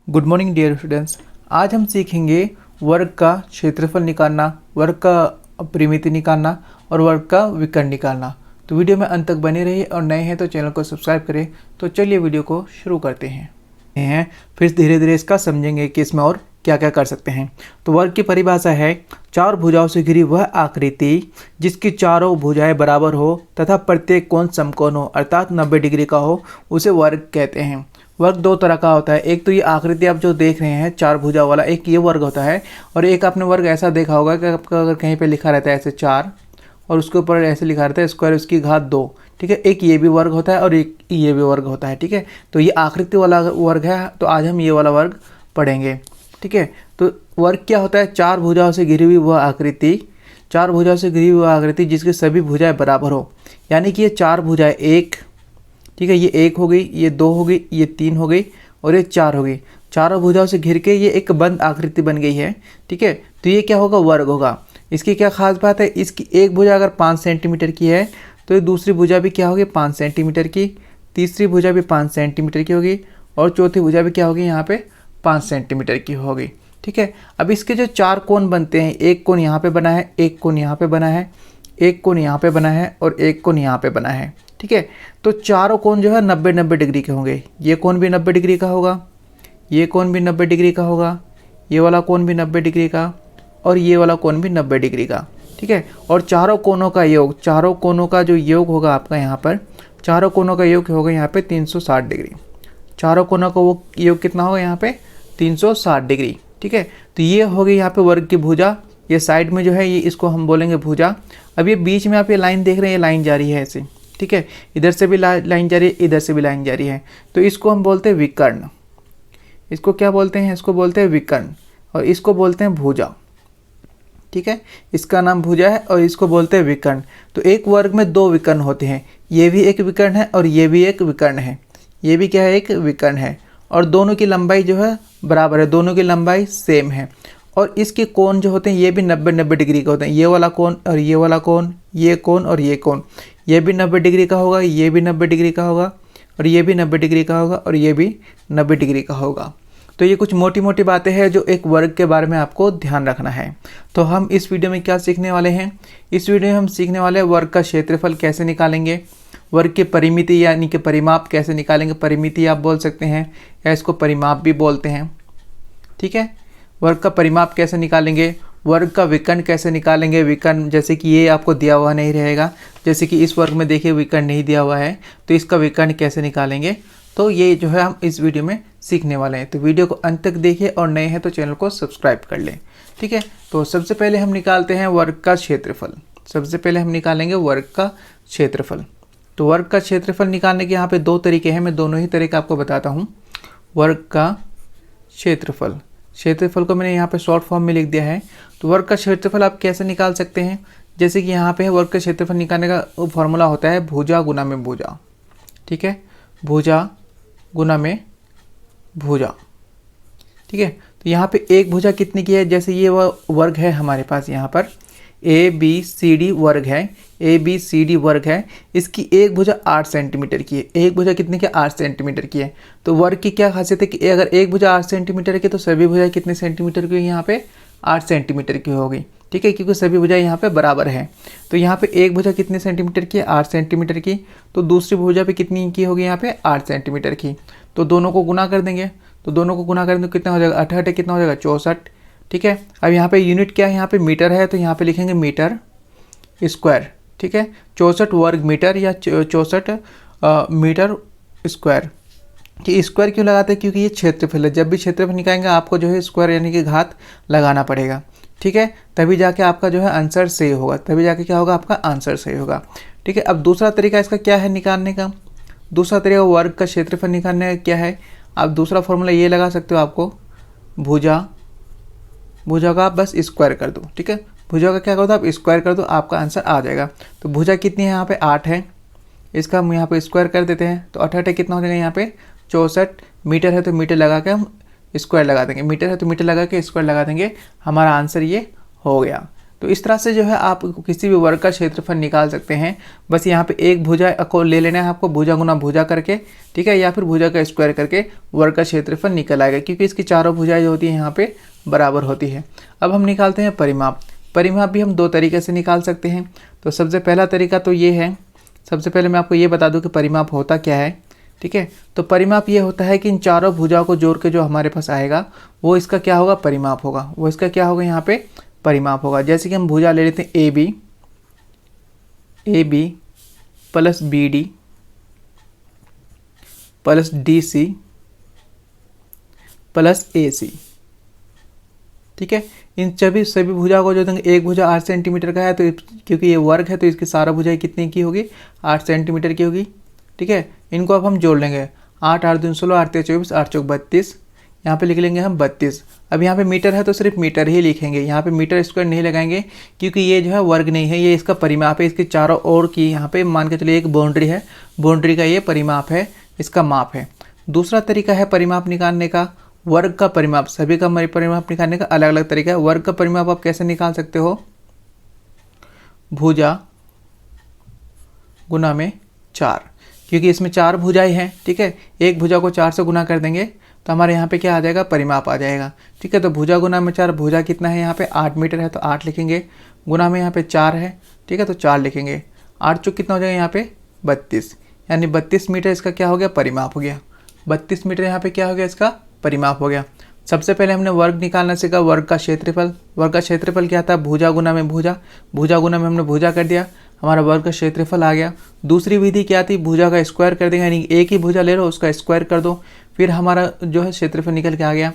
Good morning dear students. आज हम सीखेंगे वर्ग का क्षेत्रफल निकालना, वर्ग का परिमिति निकालना और वर्ग का विकर्ण निकालना। तो वीडियो में अंत तक बने रहिए और नए हैं तो चैनल को सब्सक्राइब करें। तो चलिए वीडियो को शुरू करते हैं। फिर धीरे धीरे इसका समझेंगे कि इसमें और क्या क्या कर सकते हैं। तो वर्ग की परिभाषा है चार भुजाओं से घिरी वह आकृति जिसकी चारों भुजाएं बराबर हो तथा प्रत्येक कोण समकोण हो अर्थात 90 डिग्री का हो, उसे वर्ग कहते हैं। वर्ग दो तरह का होता है। एक तो ये आकृति आप जो देख रहे हैं चार भुजा वाला, एक ये वर्ग होता है। और एक आपने वर्ग ऐसा देखा होगा कि आपका अगर कहीं पे लिखा रहता है ऐसे 4 और उसके ऊपर ऐसे लिखा रहता है स्क्वायर उसकी घात 2, ठीक है। एक ये भी वर्ग होता है और एक ये भी वर्ग होता है, ठीक है। तो ये आकृति वाला वर्ग है, तो आज हम ये वाला वर्ग पढ़ेंगे, ठीक है। तो वर्ग क्या होता है? चार भुजाओं से घिरी हुई वह आकृति, चार भुजाओं से घिरी हुई वह आकृति जिसकी सभी भुजाएं बराबर हो। यानी कि ये चार भुजाएं, एक, ठीक है, ये एक हो गई, ये दो हो गई, ये तीन हो गई और ये चार हो गई। चारों भुजाओं से घिर के ये एक बंद आकृति बन गई है, ठीक है। तो ये क्या होगा? वर्ग होगा। इसकी क्या खास बात है? इसकी एक भुजा अगर 5 सेंटीमीटर की है तो ये दूसरी भुजा भी क्या होगी? 5 सेंटीमीटर की, तीसरी भुजा भी 5 सेंटीमीटर की होगी और चौथी भुजा भी क्या होगी? यहाँ पे 5 सेंटीमीटर की होगी, ठीक है। अब इसके जो चार कोण बनते हैं, एक कोण यहाँ पे बना है, एक कोण यहाँ पे बना है, एक कोण यहाँ पे बना है और एक कोण यहाँ पे बना है, ठीक है। तो चारों कोण जो है 90-90 डिग्री के होंगे। ये कोण भी 90 डिग्री का होगा, ये कोण भी 90 डिग्री का होगा, ये वाला कोण भी 90 डिग्री का और ये वाला कोण भी 90 डिग्री का, ठीक है। और चारों कोणों का योग, चारों कोणों का जो योग होगा आपका यहाँ पर, चारों कोणों का योग होगा यहाँ पे 360 डिग्री। चारों कोणों का वो योग कितना होगा यहाँ पे? 360 डिग्री, ठीक है। तो ये हो गई यहाँ पे वर्ग की भुजा। ये साइड में जो है ये इसको हम बोलेंगे भुजा। अब ये बीच में आप ये लाइन देख रहे हैं, ये लाइन जा रही है ऐसे, ठीक है। इधर से भी लाइन जा रही है, इधर से भी लाइन जा रही है। तो इसको हम बोलते हैं विकर्ण। इसको क्या बोलते हैं? इसको बोलते हैं विकर्ण और इसको बोलते हैं भुजा, ठीक है। इसका नाम भुजा है और इसको बोलते हैं विकर्ण। तो एक वर्ग में दो विकर्ण होते हैं, ये भी एक विकर्ण है और ये भी एक विकर्ण है। ये भी क्या है? एक विकर्ण है। और दोनों की लंबाई जो है बराबर है, दोनों की लंबाई सेम है। और इसके कोण जो होते हैं ये भी 90-90 डिग्री के होते हैं। ये वाला कोण और ये वाला कोण, ये कोण और ये कोण, ये भी 90 डिग्री का होगा, ये भी 90 डिग्री का होगा और ये भी 90 डिग्री का होगा और ये भी 90 डिग्री का होगा। तो ये कुछ मोटी मोटी बातें हैं जो एक वर्ग के बारे में आपको ध्यान रखना है। तो हम इस वीडियो में क्या सीखने वाले हैं? इस वीडियो में हम सीखने वाले हैं वर्ग का क्षेत्रफल कैसे निकालेंगे, वर्ग के परिमिति यानी कि परिमाप कैसे निकालेंगे। परिमिति आप बोल सकते हैं या इसको परिमाप भी बोलते हैं, ठीक है। वर्ग का परिमाप कैसे निकालेंगे, वर्ग का विकर्ण कैसे निकालेंगे। विकर्ण जैसे कि ये आपको दिया हुआ नहीं रहेगा, जैसे कि इस वर्ग में देखिए विकर्ण नहीं दिया हुआ है, तो इसका विकर्ण कैसे निकालेंगे, तो ये जो है हम इस वीडियो में सीखने वाले हैं। तो वीडियो को अंत तक देखिए और नए हैं तो चैनल को सब्सक्राइब कर लें, ठीक है। तो सबसे पहले हम निकालते हैं वर्ग का क्षेत्रफल। सबसे पहले हम निकालेंगे वर्ग का क्षेत्रफल। तो वर्ग का क्षेत्रफल निकालने के यहाँ पे दो तरीके हैं, मैं दोनों ही तरीके आपको बताता हूँ। वर्ग का क्षेत्रफल, क्षेत्रफल को मैंने यहाँ पे शॉर्ट फॉर्म में लिख दिया है। तो वर्ग का क्षेत्रफल आप कैसे निकाल सकते हैं? जैसे कि यहाँ पे वर्ग का क्षेत्रफल निकालने का फॉर्मूला होता है भुजा गुना में भुजा, ठीक है। भुजा गुना में भुजा, ठीक है। तो यहाँ पे एक भुजा कितने की है? जैसे ये वर्ग है हमारे पास, यहाँ पर ABCD वर्ग है, ABCD वर्ग है। इसकी एक भुजा 8 सेंटीमीटर की है। एक भुजा कितने की? 8 सेंटीमीटर की है। तो वर्ग की क्या खासियत है कि अगर एक भुजा 8 सेंटीमीटर की तो सभी भुजाएं कितने सेंटीमीटर की? यहाँ पे 8 सेंटीमीटर की होगी, ठीक है, क्योंकि सभी भुजाएं यहाँ पे बराबर है। तो यहाँ पे एक भुजा कितने सेंटीमीटर की है? 8 सेंटीमीटर की। तो दूसरी भुजा पे कितनी की होगी? यहाँ पे 8 सेंटीमीटर की। तो दोनों को गुना कर देंगे, तो दोनों को गुना करेंगे तो कितना हो जाएगा? 8 कितना हो जाएगा? 64, ठीक है। अब यहाँ पे यूनिट क्या है? यहाँ पे मीटर है, तो यहाँ पे लिखेंगे मीटर स्क्वायर, ठीक है। 64 वर्ग मीटर या 64 मीटर स्क्वायर। कि स्क्वायर क्यों लगाते हैं? क्योंकि ये क्षेत्रफल है। जब भी क्षेत्रफल निकालेंगे आपको जो है स्क्वायर यानी कि घात लगाना पड़ेगा, ठीक है। तभी जाके आपका जो है आंसर सही होगा, तभी जाके क्या होगा? आपका आंसर सही होगा, ठीक है। अब दूसरा तरीका इसका क्या है निकालने का? दूसरा तरीका वर्ग का क्षेत्रफल निकालने का क्या है? आप दूसरा फॉर्मूला ये लगा सकते हो, आपको भुजा का आप बस स्क्वायर कर दो, ठीक है। भुजा का क्या कर दो? आप स्क्वायर कर दो, आपका आंसर आ जाएगा। तो भुजा कितनी है? यहाँ पे 8 है, इसका हम यहाँ पे स्क्वायर कर देते हैं। तो 8 कितना हो जाएगा? यहाँ पे 64। मीटर है तो मीटर लगा के हम स्क्वायर लगा देंगे, मीटर है तो मीटर लगा के स्क्वायर लगा देंगे, हमारा आंसर ये हो गया। तो इस तरह से जो है आप किसी भी वर्ग का क्षेत्रफल निकाल सकते हैं। बस यहाँ पे एक भुजा को ले लेना है आपको, भुजा गुना भुजा करके, ठीक है, या फिर भुजा का स्क्वायर करके वर्ग का क्षेत्रफल निकल आएगा, क्योंकि इसकी चारों भुजाएं जो होती हैं यहाँ पे बराबर होती है। अब हम निकालते हैं परिमाप। परिमाप भी हम दो तरीके से निकाल सकते हैं। तो सबसे पहला तरीका तो ये है, सबसे पहले मैं आपको ये बता दूं कि परिमाप होता क्या है, ठीक है। तो परिमाप ये होता है कि इन चारों भुजाओं को जोड़ के जो हमारे पास आएगा वो इसका क्या होगा, परिमाप होगा। वो इसका क्या होगा, यहाँ पे परिमाप होगा। जैसे कि हम भुजा ले लेते हैं A B plus B D plus D C plus A C, ठीक है। इन सभी भुजा को जो देंगे, एक भुजा 8 सेंटीमीटर का है, तो क्योंकि ये वर्ग है तो इसकी सारा भुजाएं कितने की होगी, 8 सेंटीमीटर की होगी, ठीक है। इनको अब हम जोड़ लेंगे, 8 8 दूनी 16, 8 3 24, 8 4 32, यहाँ पे लिख लेंगे हम 32। अब यहाँ पे मीटर है तो सिर्फ मीटर ही लिखेंगे, यहाँ पे मीटर स्क्वायर नहीं लगाएंगे, क्योंकि ये जो है वर्ग नहीं है, ये इसका परिमाप है। इसके चारों ओर की यहाँ पे मान के चलिए एक बाउंड्री है, बाउंड्री का ये परिमाप है, इसका माप है। दूसरा तरीका है परिमाप निकालने का, वर्ग का परिमाप। सभी का परिमाप निकालने का अलग अलग तरीका है। वर्ग का परिमाप आप कैसे निकाल सकते हो, भुजा गुना में 4, क्योंकि इसमें 4 भुजाएं हैं, ठीक है। एक भुजा को 4 से गुना कर देंगे तो हमारे यहाँ पे क्या आ जाएगा, परिमाप आ जाएगा, ठीक है। तो भुजा गुना में 4, भुजा कितना है यहाँ पे 8 मीटर है तो 8 लिखेंगे, गुना में यहाँ पे 4 है, ठीक है, तो 4 लिखेंगे। 8 चौक कितना हो जाएगा यहाँ पे 32, यानी 32 मीटर इसका क्या हो गया, परिमाप हो गया। 32 मीटर यहाँ पे क्या हो गया, इसका परिमाप हो गया। सबसे पहले हमने वर्ग निकालना सीखा, वर्ग का क्षेत्रफल। वर्ग का क्षेत्रफल क्या था, भुजा गुना में भुजा, भुजा गुना में हमने भुजा कर दिया, हमारा वर्ग का क्षेत्रफल आ गया। दूसरी विधि क्या थी, भुजा का स्क्वायर कर देंगे, यानी एक ही भुजा ले लो उसका स्क्वायर कर दो, फिर हमारा जो है क्षेत्रफल निकल के आ गया।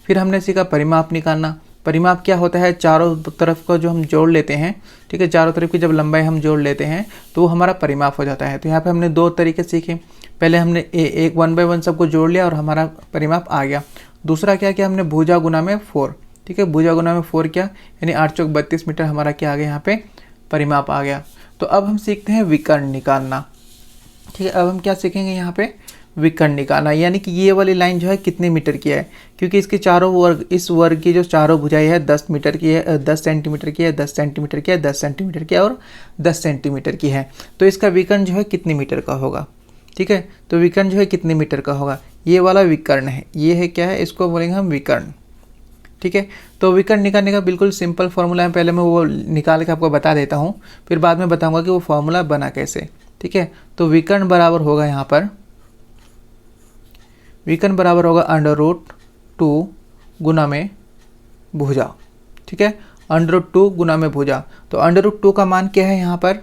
फिर हमने सीखा परिमाप निकालना। परिमाप क्या होता है, चारों तरफ को जो हम जोड़ लेते हैं, ठीक है, चारों तरफ की जब लंबाई हम जोड़ लेते हैं तो वो हमारा परिमाप हो जाता है। तो यहाँ पे हमने 2 तरीके सीखे। पहले हमने एक 1 बाय 1 सबको जोड़ लिया और हमारा परिमाप आ गया। दूसरा क्या किया हमने, भुजा गुना में 4, ठीक है, भुजा गुना में 4 किया, यानी 8 चौक 32 मीटर हमारा क्या आ गया, यहाँ पे परिमाप आ गया। तो अब हम सीखते हैं विकर्ण निकालना, ठीक है। अब हम क्या सीखेंगे यहाँ पे, विकर्ण निकालना, यानी कि ये वाली लाइन जो है कितने मीटर की है, क्योंकि इसके चारों वर्ग, इस वर्ग की जो चारों भुजाएं है 10 मीटर की है, 10 सेंटीमीटर की है, 10 सेंटीमीटर की है, 10 सेंटीमीटर की है और 10 सेंटीमीटर की है। तो इसका विकर्ण जो है कितने मीटर का होगा, ठीक है। तो विकर्ण जो है कितने मीटर का होगा, ये वाला विकर्ण है, ये है क्या है, इसको बोलेंगे हम विकर्ण, ठीक है। तो विकर्ण निकालने का बिल्कुल सिंपल फॉर्मूला है, पहले मैं वो निकाल के आपको बता देता हूँ, फिर बाद में बताऊँगा कि वो फॉर्मूला बना कैसे, ठीक है। तो विकर्ण बराबर होगा, यहाँ पर विकर्ण बराबर होगा √2 गुना में भुजा, ठीक है, √2 गुना में भुजा। तो √2 का मान क्या है, यहाँ पर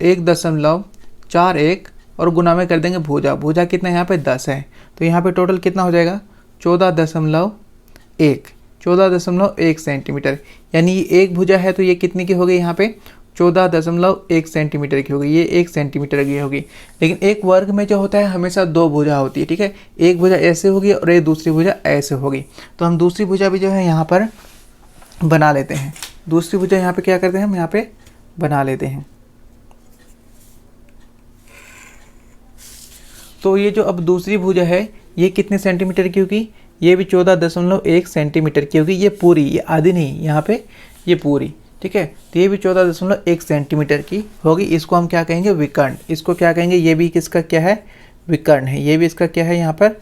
1.41 और गुना में कर देंगे भुजा। भुजा कितना यहाँ पे 10 है, तो यहाँ पे टोटल कितना हो जाएगा 14.1 सेंटीमीटर, यानी ये एक भुजा है तो ये कितनी की हो गई, यहाँ पे 14.1 सेंटीमीटर की होगी, ये 1 सेंटीमीटर की होगी। लेकिन एक वर्ग में जो होता है हमेशा 2 भुजा होती है, ठीक है। एक भुजा ऐसे होगी और एक दूसरी भुजा ऐसे होगी। तो हम दूसरी भुजा भी जो है यहाँ पर बना लेते हैं। दूसरी भुजा यहाँ पे क्या करते हैं, हम यहाँ पे बना लेते हैं। तो ये जो अब दूसरी भुजा है ये कितने सेंटीमीटर की होगी, ये भी 14.1 सेंटीमीटर की होगी। ये पूरी, ये आधी नहीं, यहाँ पे ये पूरी, ठीक है। तो ये भी 14.1 सेंटीमीटर की होगी। इसको हम क्या कहेंगे, विकर्ण। इसको क्या कहेंगे, ये भी किसका क्या है, विकर्ण है। ये भी इसका क्या है, यहाँ पर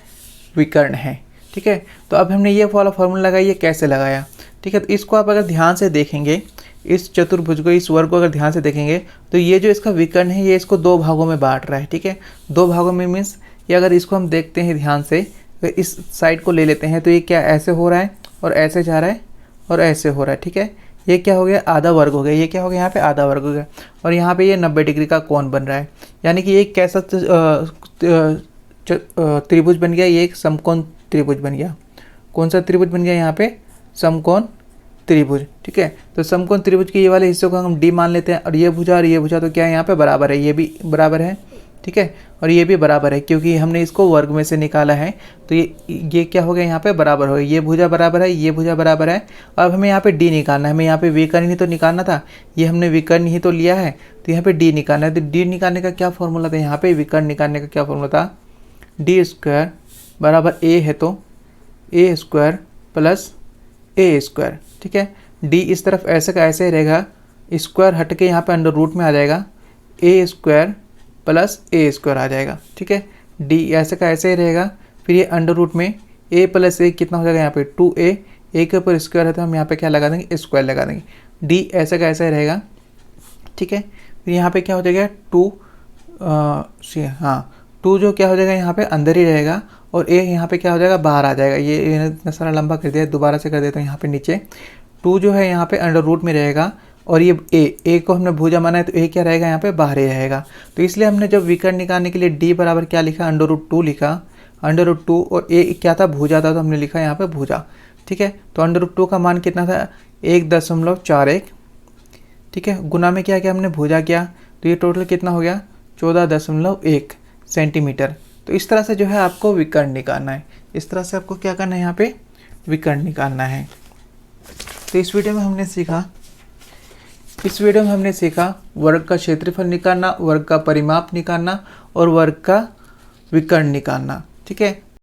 विकर्ण है, ठीक है। तो अब हमने ये वाला फॉर्मूला लगाया, ये कैसे लगाया, ठीक है। तो इसको आप अगर ध्यान से देखेंगे, इस चतुर्भुज को, इस वर्ग को अगर ध्यान से देखेंगे तो ये जो इसका विकर्ण है ये इसको 2 भागों में बांट रहा है, ठीक है। 2 भागों में मीन्स ये अगर इसको हम देखते हैं ध्यान से, तो इस साइड को ले लेते हैं तो ये क्या ऐसे हो रहा है और ऐसे जा रहा है और ऐसे हो रहा है, ठीक है। ये क्या हो गया, आधा वर्ग हो गया। ये क्या हो गया, यहाँ पे आधा वर्ग हो गया। और यहाँ पे ये 90 डिग्री का कोण बन रहा है, यानी कि ये कैसा त्रिभुज बन गया, ये एक समकोण त्रिभुज बन गया। कौन सा त्रिभुज बन गया, यहाँ पे समकोण त्रिभुज, ठीक है। तो समकोण त्रिभुज के ये वाले हिस्सों को हम डी मान लेते हैं, और ये भुजा तो क्या है, यहाँ पे बराबर है, ये भी बराबर है, ठीक है, और ये भी बराबर है, क्योंकि हमने इसको वर्ग में से निकाला है। तो ये क्या हो गया, यहाँ पे बराबर हो गया। ये भुजा बराबर है, ये भुजा बराबर है। अब हमें यहाँ पे डी निकालना है, हमें यहाँ पे विकर्ण ही तो निकालना था, ये हमने विकर्ण ही तो लिया है, तो यहाँ पे डी निकालना है। तो डी निकालने का क्या फॉर्मूला था, यहाँ पे विकर्ण निकालने का क्या फॉर्मूला था, d² बराबर a है तो a² प्लस a², ठीक है। d इस तरफ ऐसे का ऐसे रहेगा स्क्वायर हट के यहाँ पे अंडर रूट में आ जाएगा, ए स्क्वायर प्लस ए स्क्वायर आ जाएगा। ठीक है, डी ऐसे का ऐसे ही रहेगा। फिर ये अंडर रूट में ए प्लस ए कितना हो जाएगा यहाँ पे 2a, ए के ऊपर स्क्वायर है तो हम यहाँ पे क्या लगा देंगे, स्क्वायर लगा देंगे। डी ऐसे का ऐसा ही रहेगा। ठीक है, फिर यहाँ पे क्या हो जाएगा 2 हाँ 2 जो क्या हो जाएगा यहाँ पे अंदर ही रहेगा और ए यहाँ पे क्या हो जाएगा बाहर आ जाएगा। ये इतना सारा लंबा कर दिया, दोबारा से कर देता हूँ यहाँ पे नीचे। 2 जो है यहाँ पे अंडर रूट में रहेगा और ये ए को हमने भुजा माना है तो ए क्या रहेगा यहाँ पे बाहर ही रहेगा। तो इसलिए हमने जब विकर्ण निकालने के लिए डी बराबर क्या लिखा, अंडर रूट 2 लिखा, अंडर रूट 2 और ए क्या था भुजा था तो हमने लिखा यहाँ पे भुजा। ठीक है, तो अंडर रूट 2 का मान कितना था 1.41। ठीक है, गुना में क्या किया हमने भुजा किया तो ये टोटल कितना हो गया 14.1 सेंटीमीटर। तो इस तरह से जो है आपको विकर्ण निकालना है, इस तरह से आपको क्या करना है यहाँ पे विकर्ण निकालना है। तो इस वीडियो में हमने सीखा वर्ग का क्षेत्रफल निकालना, वर्ग का परिमाप निकालना और वर्ग का विकर्ण निकालना। ठीक है,